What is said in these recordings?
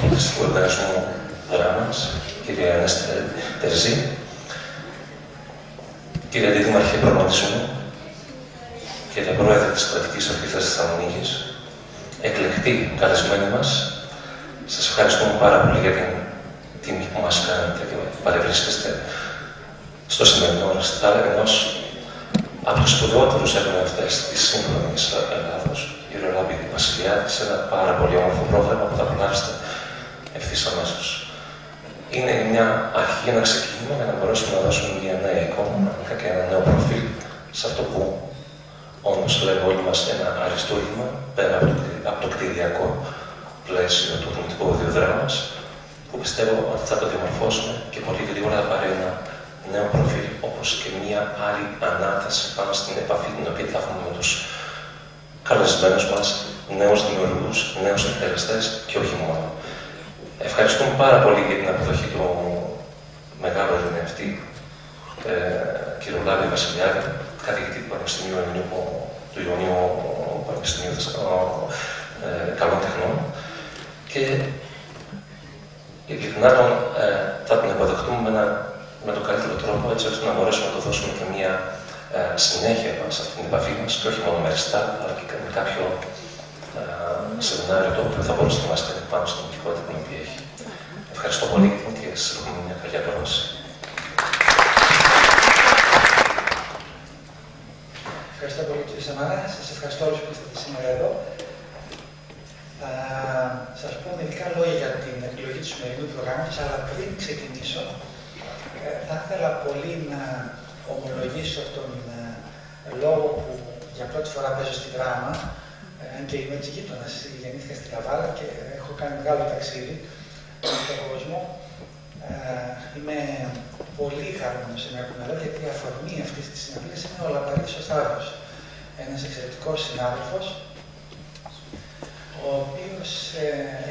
του Οργανισμού Δράμας, κύριε Ανέστη Τερζή, κύριε Αντιδήμαρχε Προγραμματισμού, κύριε Πρόεδρε της Κρατικής Ορχήστρας της Θεσσαλονίκης, εκλεκτοί καλεσμένοι μας, σας ευχαριστούμε πάρα πολύ για την τιμή που μας κάνετε και παρευρίσκεστε στο σημερινό ρεστάλ ενός από τους σπουδαιότερους ερμηνευτές της σύγχρονης Ελλάδος, κύριο Λάμπη Βασιλιάδη, σε ένα πάρα πολύ όμορφο πρόγραμμα που θα απολαύσετε ευθύς αμέσως. Είναι μια αρχή, ένα ξεκίνημα για να μπορέσουμε να δώσουμε μια νέα εικόνα και ένα νέο προφίλ σε αυτό που όντως λέμε όλοι μας ένα αριστούργημα πέρα από το κτηριακό πλαίσιο του γνητικού οδειοδράμας, που πιστεύω ότι θα το διαμορφώσουμε και πολύ γρήγορα θα πάρει ένα νέο προφίλ, όπως και μία άλλη ανάταση πάνω στην επαφή την οποία θα έχουμε με τους καλεσμένους μας, νέους δημιουργούς, νέους εκτελεστές και όχι μόνο. Ευχαριστούμε πάρα πολύ για την αποδοχή του μεγάλου ερμηνευτή, κύριο Λάμπη Βασιλιάδη, καθηγητή του Πανεπιστημίου του Ιωνίου Πανεπιστημίου Καλών Τεχνών. Και για την άλλη, θα την αποδεχτούμε με τον καλύτερο τρόπο, έτσι ώστε να μπορέσουμε να το δώσουμε και μια συνέχεια σε αυτή την επαφή μας, και όχι μόνο με αριστά, αλλά και με κάποιο σεμινάριο το οποίο θα μπορούσε να μας κάνει πάνω στην ειδικότητα την οποία έχει. Ευχαριστώ πολύ και σας εύχομαι μια καλή ακρόαση. Ευχαριστώ πολύ, κύριε Σαμαρά. Σας ευχαριστώ όλους που είστε σήμερα εδώ. Θα σας πω μερικά λόγια για την επιλογή του σημερινού προγράμματος, αλλά πριν ξεκινήσω, θα ήθελα πολύ να ομολογήσω τον λόγο που για πρώτη φορά παίζω στη Δράμα, αν και είμαι έτσι γείτονας, γεννήθηκα στη Καβάλα και έχω κάνει μεγάλο ταξίδι στον κόσμο. Είμαι πολύ χαρούμενος σήμερα που είμαι εδώ, γιατί η αφορμή αυτής της συναντήσεως είναι ο Λαπαρίτης ο Σταύρος, ένας εξαιρετικός συνάδελφος, ο οποίος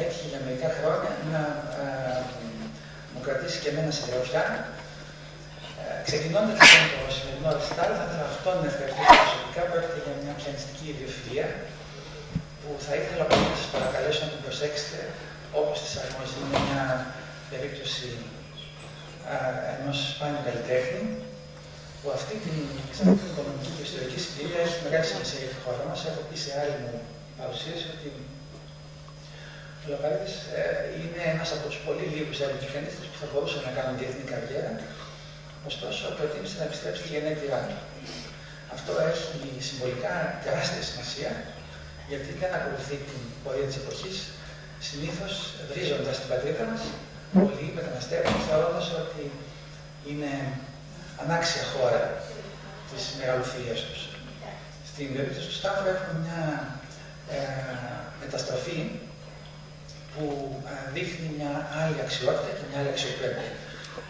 έτυχε για μερικά χρόνια να μου κρατήσει και εμένα συντροφιά. Ξεκινώντας λοιπόν το σημερινό ρεστάλ, θα ήθελα αυτόν να ευχαριστήσω προσωπικά. Πρόκειται για μια πιανιστική ιδιοφυΐα που θα ήθελα πολύ να σας παρακαλέσω να την προσέξετε όπως της αρμόζει. Είναι μια περίπτωση ενός σπάνιου καλλιτέχνη που αυτή την οικονομική και ιστορική συγκυρία έχει μεγάλη σημασία για τη χώρα μας. Έχω πει σε άλλη μου παρουσίαση ότι ο Λαπαρίτης είναι ένας από τους πολύ λίγους Έλληνες που θα μπορούσαν να κάνουν διεθνή καριέρα, ωστόσο προτίμησε να επιστρέψει στη γενέτειρά του. Αυτό έχει συμβολικά τεράστια σημασία, γιατί δεν ακολουθεί την πορεία της εποχής, συνήθως βρίζοντας την πατρίδα μας, πολλοί μεταναστεύουν, θεωρώντας ότι είναι ανάξια χώρα της μεγαλοφυΐας τους. Στην περίπτωση του Σταύρου έχουμε μια μεταστροφή που δείχνει μια άλλη αξιότητα και μια άλλη αξιοπρέπεια.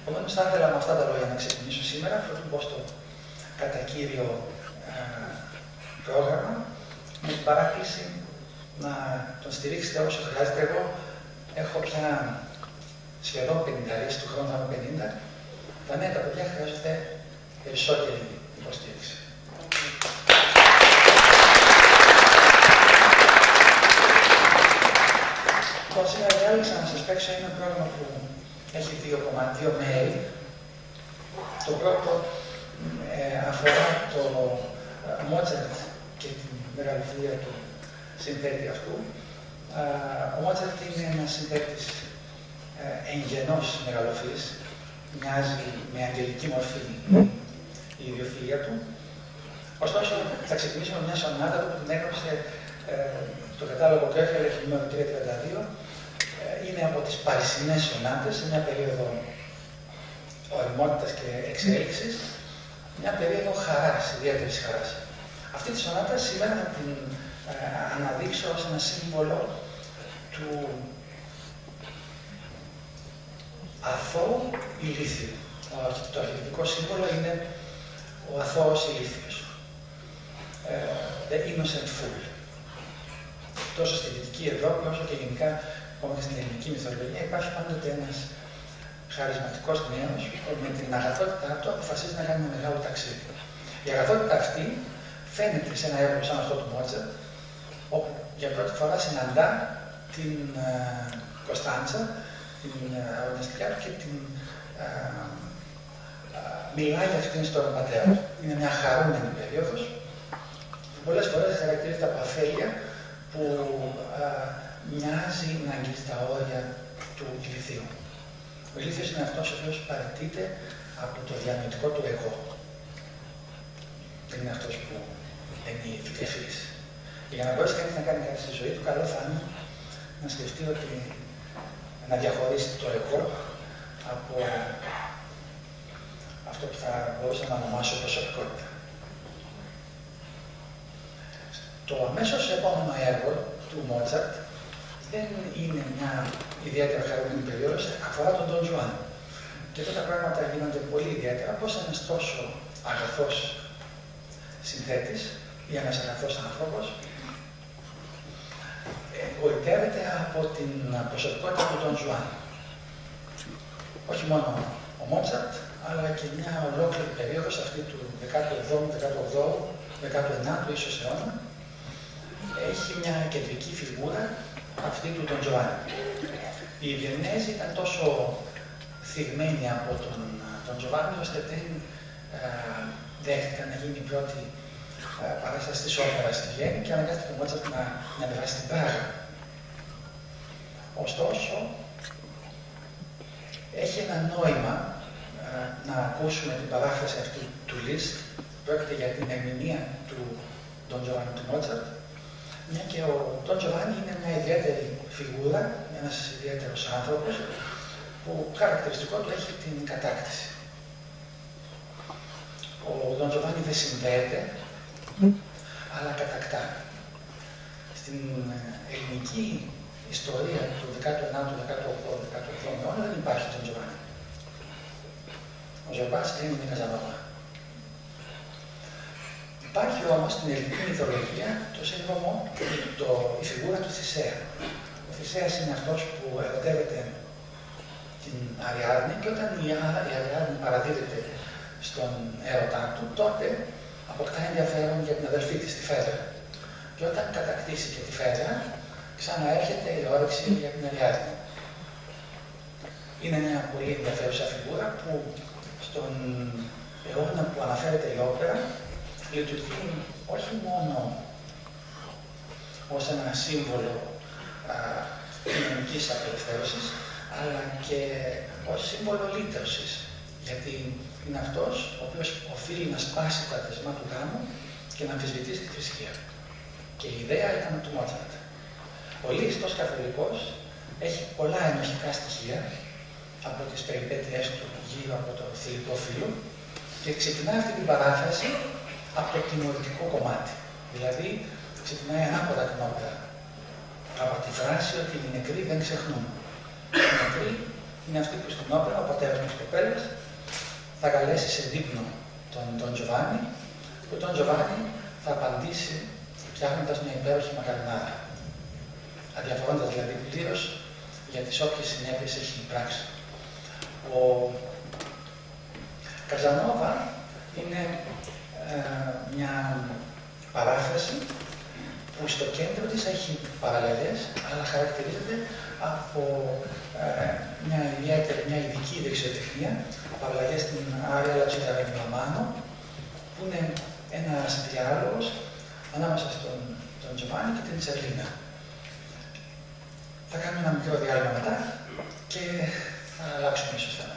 Επομένως, θα ήθελα με αυτά τα λόγια να ξεκινήσω σήμερα, αφού μπω στο κατά κύριο πρόγραμμα, με την παράκληση να τον στηρίξετε όσο χρειάζεται. Εγώ έχω πια σχεδόν 50, του χρόνου θα είμαι 50. Τα νέα τα παιδιά χρειάζονται περισσότερη υποστήριξη. Λοιπόν, σήμερα διάλεξα να σας παίξω ένα πρόγραμμα που έχει δύο μέρη. Το πρώτο αφορά το Μότσαρτ και την μεγαλοφυΐα του συνθέτη αυτού. Ο Μότσαρτ είναι ένας συνθέτης εγγενώς μεγαλοφυής. Μοιάζει με αγγελική μορφή η ιδιοφυΐα του. Ωστόσο, θα ξεκινήσουμε με μια σονάτα που την έγραψε το κατάλογο Κέχελ, έχει νούμερο 332. Είναι από τις παρισινές σονάτες, σε μια περίοδο ωριμότητας και εξέλιξης, μια περίοδο χαράς, ιδιαίτερης χαράς. Αυτή τη σονάτα σήμερα θα την αναδείξω ως ένα σύμβολο του αθώου ηλίθιου. Το αρχιτεκτονικό σύμβολο είναι ο αθώος ηλίθιος. The innocent fool. Τόσο στη Δυτική Ευρώπη, όσο και γενικά ακόμα και στην ελληνική μυθολογία, υπάρχει πάντοτε ένας χαρισματικός νέος που με την αγαθότητά του αποφασίζει να κάνει ένα μεγάλο ταξίδι. Η αγαθότητα αυτή φαίνεται σε ένα έργο σαν αυτό του Μότσαρτ, όπου για πρώτη φορά συναντά την Κωνσταντσα, την αγωνιστικιά του και την μιλάει για αυτήν στον πατέρα. Είναι μια χαρούμενη περίοδος που πολλές φορές χαρακτηρίζεται από αφέλεια που μοιάζει να αγγίζει τα όρια του ηλιθίου. Ο ηλίθιος είναι αυτός ο οποίος παραιτείται από το διανοητικό του εγώ. Δεν είναι αυτός που είναι ευφυής. Για να μπορέσει κανείς να κάνει κάτι στη ζωή του, καλό θα είναι να σκεφτεί ότι να διαχωρίσει το εγώ από αυτό που θα μπορούσα να ονομάσω προσωπικότητα. Το αμέσως επόμενο έργο του Μότσαρτ δεν είναι μια ιδιαίτερα χαρούμενη περίοδος, αφορά τον Ντον Τζουάν. Και τότε τα πράγματα γίνονται πολύ ιδιαίτερα, πως ένας τόσο αγαθός συνθέτης ή ένας αγαθός άνθρωπος γοητεύεται από την προσωπικότητα του Ντον Τζουάν. Όχι μόνο ο Μότσαρτ, αλλά και μια ολόκληρη περίοδος αυτή του 17ου, 18ου, 19ου ίσως αιώνα, έχει μια κεντρική φιγούρα αυτή του Ντον Τζουάν. Οι Βιενέζοι ήταν τόσο θυγμένοι από τον Τζοβάνι, ώστε δεν δέχτηκαν να γίνει η πρώτη παράσταση της όπερας στη Βιέννη και αναγκάστηκε ο Μότσαρτ να ανεβάσει στην Πράγα. Ωστόσο, έχει ένα νόημα να ακούσουμε την παράφραση αυτή του Λίστ. Πρόκειται για την ερμηνεία του Ντον Τζοβάνι του Μότσαρτ, μια και ο Ντον Τζοβάνι είναι μια ιδιαίτερη φιγούρα, ένας ιδιαίτερος άνθρωπος, που χαρακτηριστικό του έχει την κατάκτηση. Ο Ντον Τζοβάνι δεν συνδέεται, αλλά κατακτά. Στην ελληνική ιστορία του 19ου, 18ου, 18ου αιώνα δεν υπάρχει Ντον Τζοβάνι. Ο Ζορμπάς δεν είναι Καζανόβα. Υπάρχει όμως στην ελληνική μυθολογία το σύνδρομο, η φιγούρα του Θησέα. Ο Θησέας είναι αυτός που ερωτεύεται την Αριάδνη και όταν η Αριάδνη παραδίδεται στον έρωτά του, τότε αποκτά ενδιαφέρον για την αδελφή της, τη Φέδρα. Και όταν κατακτήσει και τη Φέδρα, ξαναέρχεται η όρεξη για την Αριάδνη. Είναι μια πολύ ενδιαφέρουσα φιγούρα που στον αιώνα που αναφέρεται η όπερα λειτουργεί όχι μόνο ως ένα σύμβολο κοινωνικής απελευθέρωσης, αλλά και ως σύμβολο λύτρωσης. Γιατί είναι αυτός ο οποίος οφείλει να σπάσει τα δεσμά του γάμου και να αμφισβητήσει τη θρησκεία. Και η ιδέα ήταν του Μότσαρτ. Ο Λίστ ως καθολικός έχει πολλά ενοχικά στοιχεία από τις περιπέτειές του γύρω από το θηλυκό φύλλο και ξεκινάει αυτή την παράφραση από το τιμωρητικό κομμάτι. Δηλαδή, ξεκινάει ανάποδα την όπερα. Από τη φράση ότι οι νεκροί δεν ξεχνούν. Οι νεκροί είναι αυτοί που στην όπερα, ο πατέρας μιας κοπέλας, θα καλέσει σε δείπνο τον Τζοβάνι, που τον Τζοβάνι θα απαντήσει φτιάχνοντας μια υπέροχη μακαρινάδα. Αδιαφορώντας δηλαδή πλήρως για τις όποιες συνέπειες έχει πράξει. Ο Καζανόβα είναι μια παράφραση που στο κέντρο της έχει παραλλαγές, αλλά χαρακτηρίζεται από μια ειδική δεξιοτεχνία, παραλλαγές στην Άρια Λατσιδαρεμιλαμάνο, που είναι ένας διάλογος ανάμεσα στον Τζοβάνι και την Τσελίνα. Θα κάνουμε ένα μικρό διάλειμμα μετά και θα αλλάξουμε ίσως θέμα.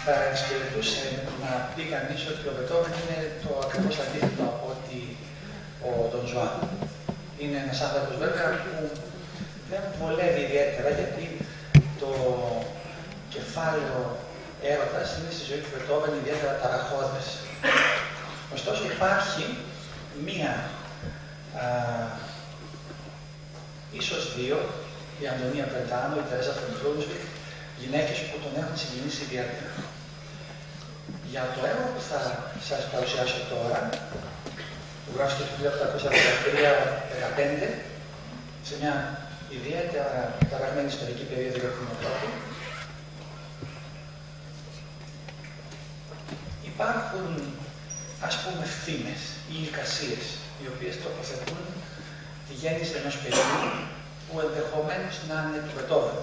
Θα εξυπηρετούσε να πει κανείς ότι ο Μπετόβεν είναι το ακριβώς αντίθετο από ότι ο Ντον Ζουάν. Είναι ένας άνθρωπος βέβαια που δεν βολεύει ιδιαίτερα, γιατί το κεφάλαιο έρωτας είναι στη ζωή του Μπετόβεν ιδιαίτερα ταραχώδες. Ωστόσο υπάρχει μία, ίσως δύο, η Αντωνία Πρεντάνο, η Τερέζα φον Μπρούντσβικ, γυναίκες που τον έχουν συγκινήσει ιδιαίτερα. Για το έργο που θα σας παρουσιάσω τώρα, που γράφει το 1813-15, σε μια ιδιαίτερα ταραγμένη ιστορική περίοδο για την Ευρώπη, υπάρχουν, ας πούμε, φήμες ή εικασίες, οι οποίες τοποθετούν τη γέννηση ενός παιδιού που ενδεχομένως να είναι του Μπετόβεν.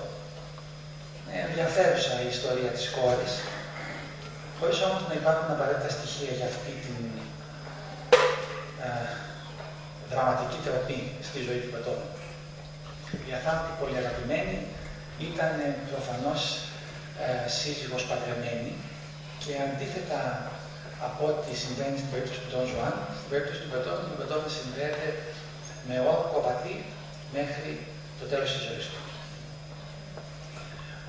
Ενδιαφέρουσα η ιστορία της κόρης, χωρίς όμως να υπάρχουν απαραίτητα στοιχεία για αυτή την δραματική τροπή στη ζωή του Μπετόβεν. Η αθάνατη πολύ αγαπημένη ήταν προφανώς σύζυγος παντρεμένη και αντίθετα από ό,τι συμβαίνει στην περίπτωση του Ντον Ζουάν, στην περίπτωση του Μπετόβεν συνδέεται με όρκο βαθύ μέχρι το τέλος της ζωής του.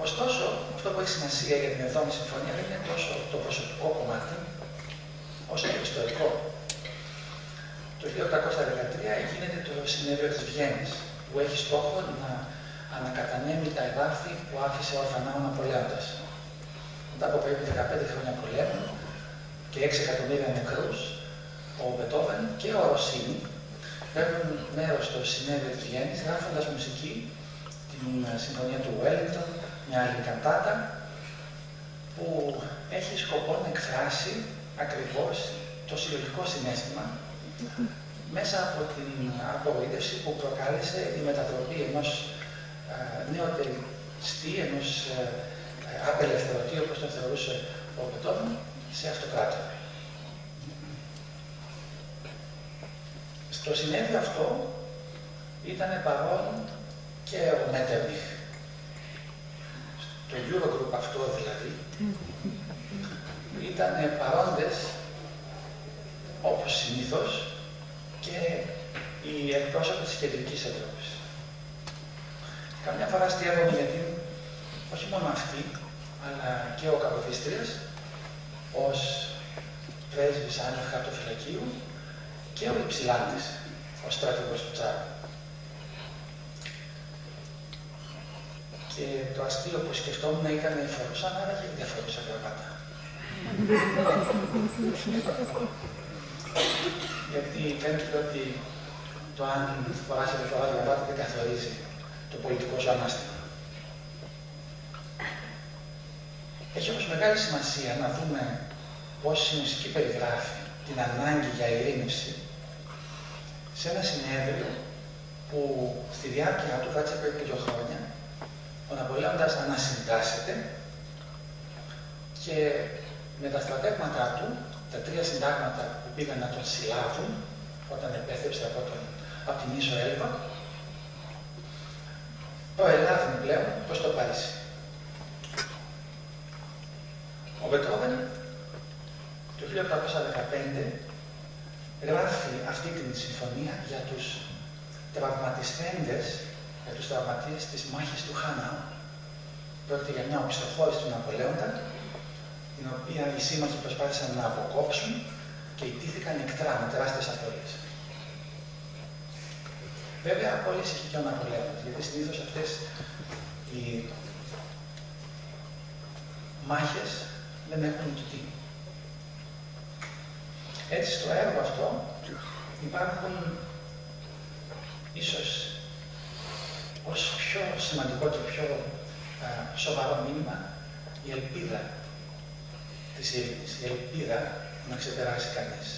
Ωστόσο, αυτό που έχει σημασία για την 7η Συμφωνία δεν είναι τόσο το προσωπικό κομμάτι, όσο το ιστορικό. Το 1813 γίνεται το Συνέδριο της Βιέννης, που έχει στόχο να ανακατανέμει τα εδάφη που άφησε ορφανά ο Ναπολέοντας. Μετά από περίπου 15 χρόνια πολέμου και 6 εκατομμύρια νεκρούς, ο Μπετόβεν και ο Ροσίνι παίρνουν μέρος στο Συνέδριο της Βιέννης, γράφοντας μουσική την Συμφωνία του Wellington, μια άλλη καντάτα, που έχει σκοπό να εκφράσει ακριβώς το συλλογικό συναίσθημα μέσα από την απογοήτευση που προκάλεσε η μετατροπή ενός νεοτεριστή, ενός απελευθερωτή, όπως τον θεωρούσε ο Μπετόβεν, σε αυτοκράτορα. Στο συνέδριο αυτό ήταν παρόν και ο Μέτερνιχ. Το Eurogroup αυτό δηλαδή, ήταν παρόντες, όπως συνήθως, και οι εκπρόσωποι της Κεντρικής Ευρώπης. Καμιά φορά αστείευομαι γιατί όχι μόνο αυτοί, αλλά και ο Καποδίστριας, ως πρέσβης άνευ χαρτοφυλακίου, και ο Υψηλάντης, ο στρατηγός του Τσάρου. Και το αστείο που σκεφτόμουν ήταν φορούσαν, άρα και δεν φορούσαν γραβάτα. Γιατί φαίνεται ότι το αν φοράς ή δεν φοράς γραβάτα δεν καθορίζει το πολιτικό σου ανάστημα. Έχει όμως μεγάλη σημασία να δούμε πώς η μουσική περιγράφει την ανάγκη για ειρήνευση σε ένα συνέδριο που στη διάρκεια του, κράτησε περίπου 2 χρόνια, ο Ναπολέοντας ανασυντάσσεται και με τα στρατεύματά του, τα 3 συντάγματα που πήγαν να τον συλλάβουν όταν επέστρεψε από την ίσο Έλβα, προελάβουν πλέον προς το Παρίσι. Ο Μπετόβεν το 1815 γράφει αυτή την συμφωνία για τους τραυματιστέντες, για τους τραυματίες της μάχης του Χάναου. Πρόκειται για μια οπισθοχώρηση του Ναπολέοντα, την οποία οι σύμμαχοι προσπάθησαν να αποκόψουν και ιτήθηκαν εκτρά με τεράστιες απώλειες. Βέβαια, απώλειες είχε και ο Ναπολέοντας, γιατί συνήθως αυτές οι μάχες δεν έχουν νικητή. Έτσι, στο έργο αυτό υπάρχουν ίσως ως πιο σημαντικό και πιο σοβαρό μήνυμα η ελπίδα της ειρήνης, η ελπίδα να ξεπεράσει κανείς.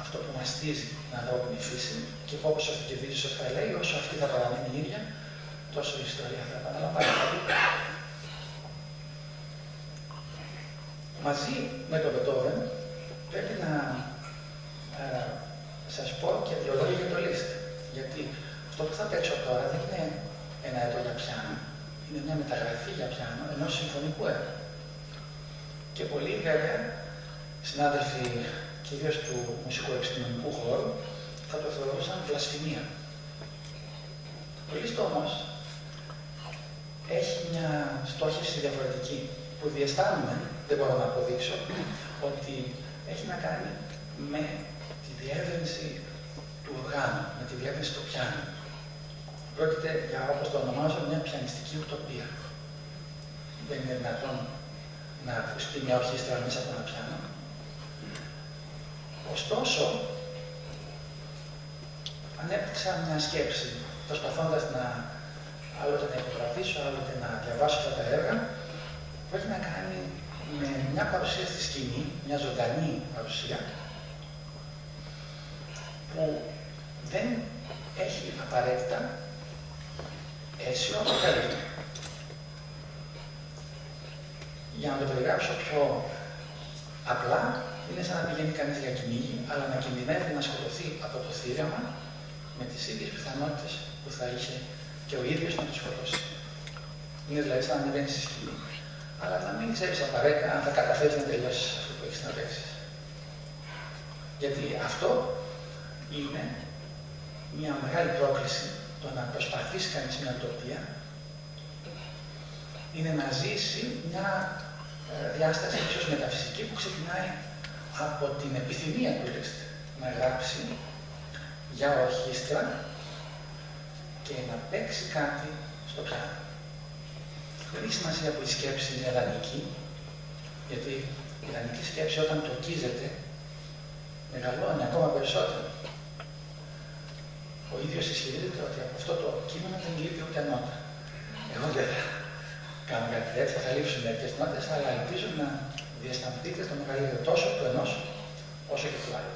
Αυτό που μαστίζει την ανθρώπινη φύση και όπως ο Θουκυδίδης θα λέει, όσο αυτή θα παραμείνει η ίδια, τόσο η ιστορία θα επαναλαμβάνει. Μαζί με τον Μπετόβεν πρέπει να σας πω και δύο λόγια για το Liszt. Γιατί αυτό που θα παίξω τώρα δεν είναι ένα έργο για πιάνο, είναι μια μεταγραφή για πιάνο ενός συμφωνικού έργου. Και πολλοί βέβαια, συνάδελφοι κυρίως του μουσικοεπιστημονικού χώρου, θα το θεωρούσαν βλασφημία. Ο Liszt όμως έχει μια στόχευση διαφορετική, που διαισθάνομαι, δεν μπορώ να αποδείξω, ότι έχει να κάνει με τη διεύρυνση του οργάνου, με τη διεύρυνση του πιάνου. Πρόκειται για, όπως το ονομάζω, μια πιανιστική ουτοπία. Δεν είναι δυνατόν να ακουστεί μια ορχήστρα μέσα από ένα πιάνο. Ωστόσο, ανέπτυξα μια σκέψη, προσπαθώντας να άλλοτε να υπογραφήσω, άλλοτε να διαβάσω αυτά τα έργα, που έχει να κάνει με μια παρουσία στη σκηνή, μια ζωντανή παρουσία, που δεν έχει απαραίτητα αίσιο αποτέλεσμα. Για να το περιγράψω πιο απλά, είναι σαν να πηγαίνει κανείς για κυνήγι, αλλά να κινδυνεύει να σκοτωθεί από το θύραμα με τις ίδιες πιθανότητες που θα είχε και ο ίδιος να το σκοτώσει. Είναι δηλαδή σαν να ανεβαίνει στη σκηνή, αλλά να μην ξέρεις απαραίτητα αν θα καταφέρεις να τελειώσεις αυτό που έχεις να παίξεις. Γιατί αυτό είναι μια μεγάλη πρόκληση, το να προσπαθήσει κανείς μια ουτοπία, είναι να ζήσει μια διάσταση ίσως μεταφυσική που ξεκινάει από την επιθυμία του Liszt να γράψει για ορχήστρα και να παίξει κάτι στο πιάνο. Δεν έχει σημασία που η σκέψη είναι ιδανική, γιατί η ιδανική σκέψη όταν τορκίζεται μεγαλώνει ακόμα περισσότερο. Ο ίδιος ισχυρίζεται ότι από αυτό το κείμενο δεν λείπει ούτε νότα. Εγώ δεν θα κάνω κάτι τέτοιο, θα λείψουν μερικές νότες, αλλά ελπίζω να διαισθανθείτε το μεγαλύτερο τόσο του ενός όσο και του άλλου.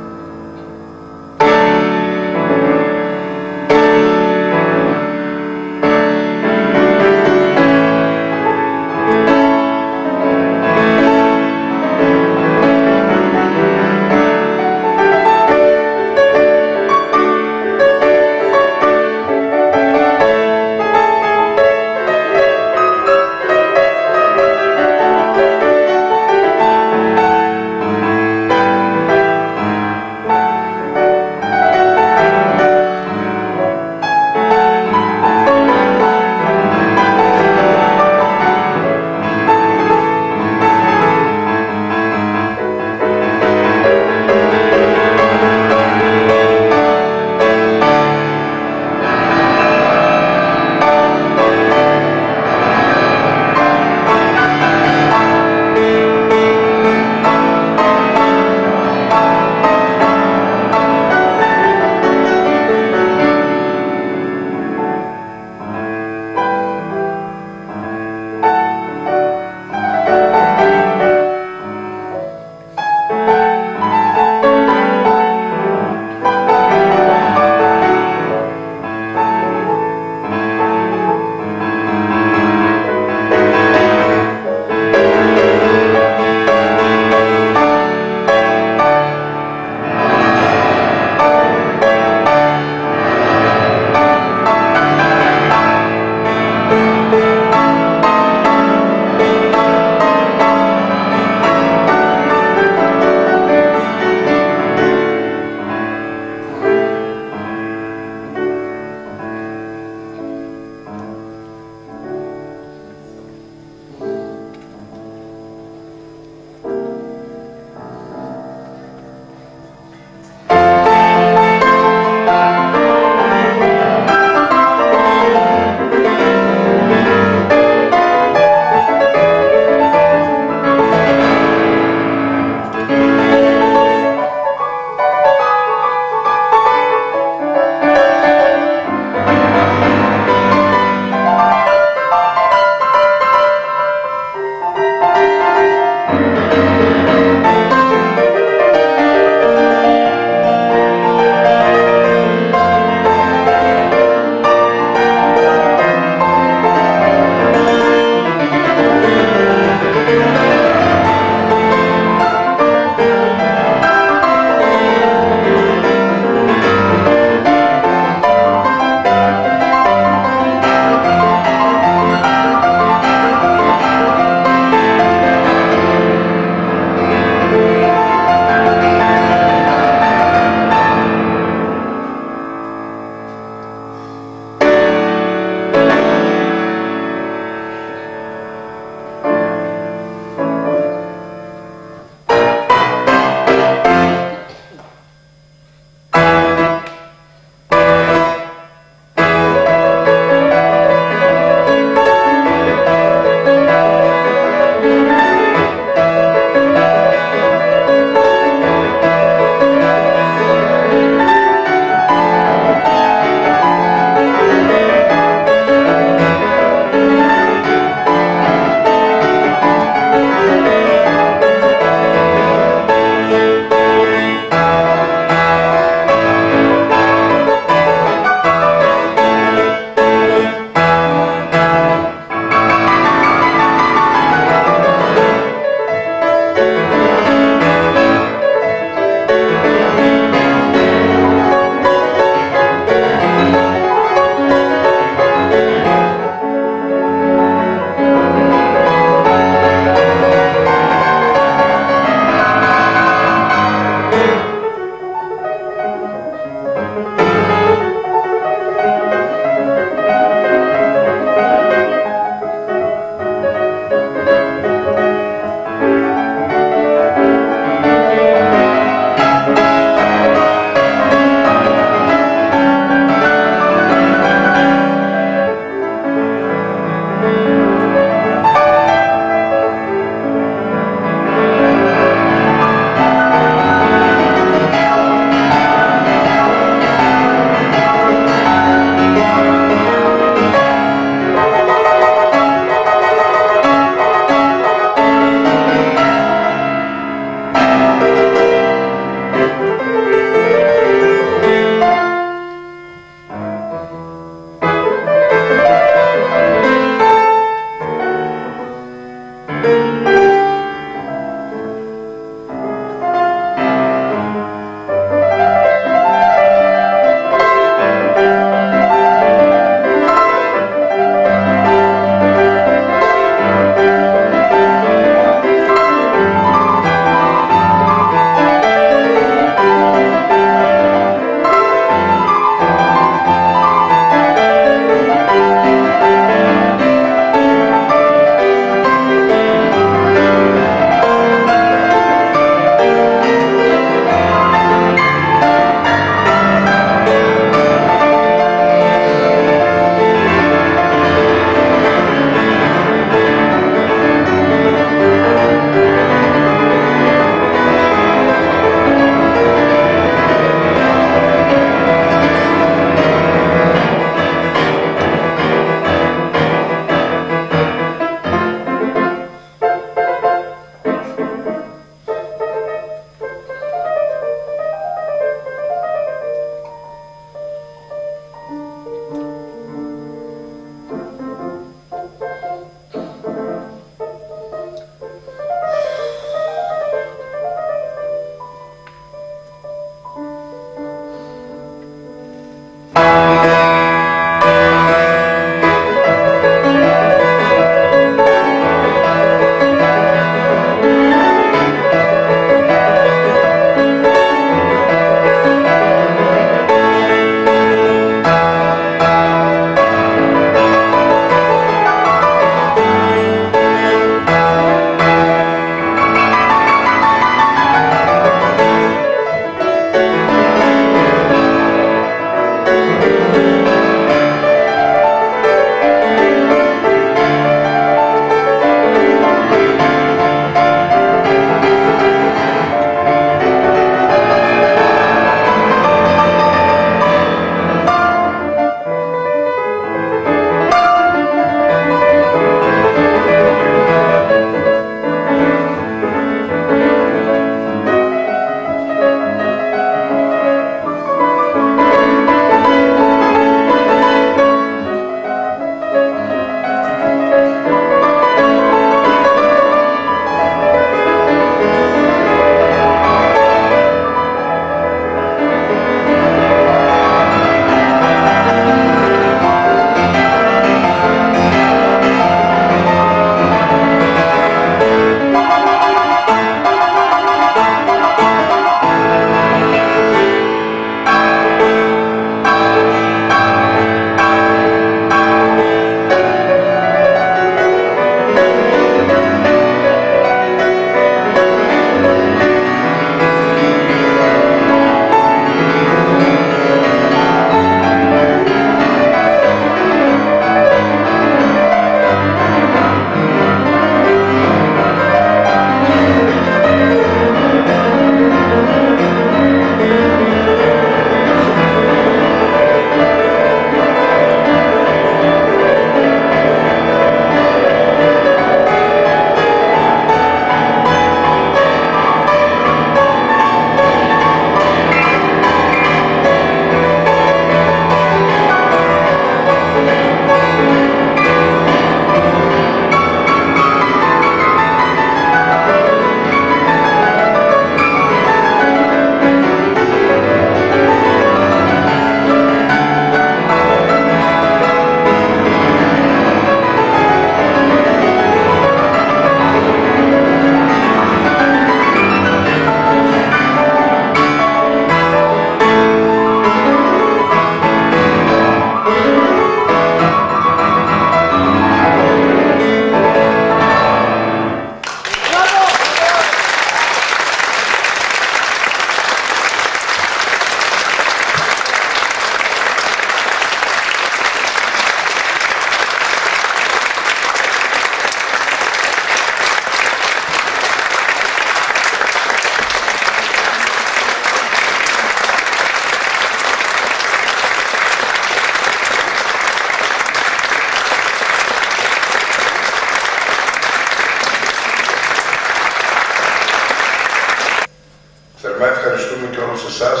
ευχαριστούμε και όλους εσάς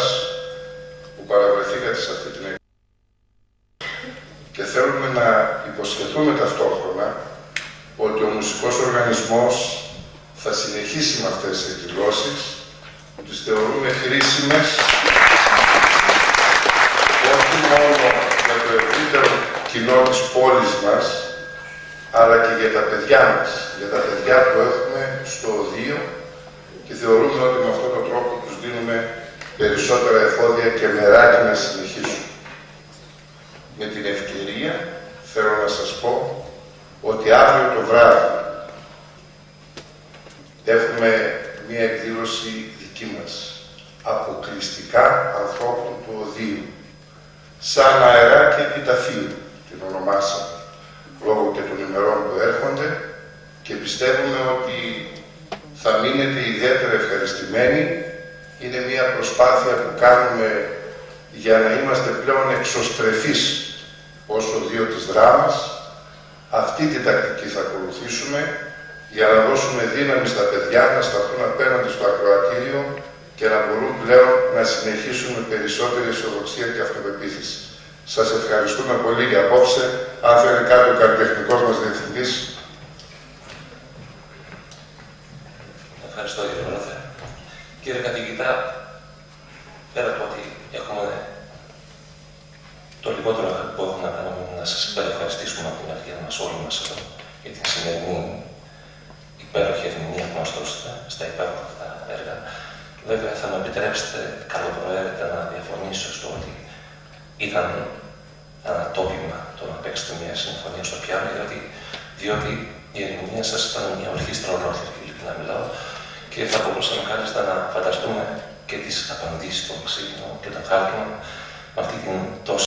που παραβρεθήκατε σε αυτή την εκδήλωση και θέλουμε να υποσχεθούμε ταυτόχρονα ότι ο μουσικός οργανισμός θα συνεχίσει με αυτές τις εκδηλώσεις που τις θεωρούμε χρήσιμες όχι μόνο για το ευρύτερο κοινό της πόλης μας, αλλά και για τα παιδιά μας, για τα παιδιά που έχουμε στο οδείο και θεωρούμε ότι με αυτόν τον τρόπο τους δίνουμε περισσότερα εφόδια και μεράκι να συνεχίσουν. Με την ευκαιρία θέλω να σας πω ότι αύριο το βράδυ έχουμε μία εκδήλωση δική μας, αποκλειστικά ανθρώπων του οδείου, σαν αεράκι επιταφείου την ονομάσαμε, λόγω και των ημερών που έρχονται και πιστεύουμε ότι θα μείνετε ιδιαίτερα ευχαριστημένοι. Είναι μια προσπάθεια που κάνουμε για να είμαστε πλέον εξωστρεφείς ως οδείο της δράμας. Αυτή την τακτική θα ακολουθήσουμε για να δώσουμε δύναμη στα παιδιά να σταθούν απέναντι στο ακροατήριο και να μπορούν πλέον να συνεχίσουν με περισσότερη αισιοδοξία και αυτοπεποίθηση. Σας ευχαριστούμε πολύ για απόψε. Αν θέλει κάτι ο καλλιτεχνικός μας διευθυντής. Ευχαριστώ κύριε Πρόεδρε. Κύριε καθηγητά, πέρα από ότι έχουμε το λιγότερο που έχουμε να κάνουμε να σας υπερευχαριστήσουμε από την αρχή μας όλοι μας εδώ για την σημερινή υπέροχη ερμηνεία που μας δώσετε στα υπέροχα αυτά έργα. Βέβαια θα με επιτρέψετε καλοπροαίρετα να διαφωνήσω στο ότι ήταν ανατόπιμα το να παίξετε μια συμφωνία στο πιάνο, διότι η ερμηνεία σας ήταν μια ορχήστρα ολόκληρη, ειλικρινά μιλάω, και θα μπορούσαμε κάλλιστα να φανταστούμε και τις απαντήσεις των ξύλινων και των χάλκινων με αυτή την τόσο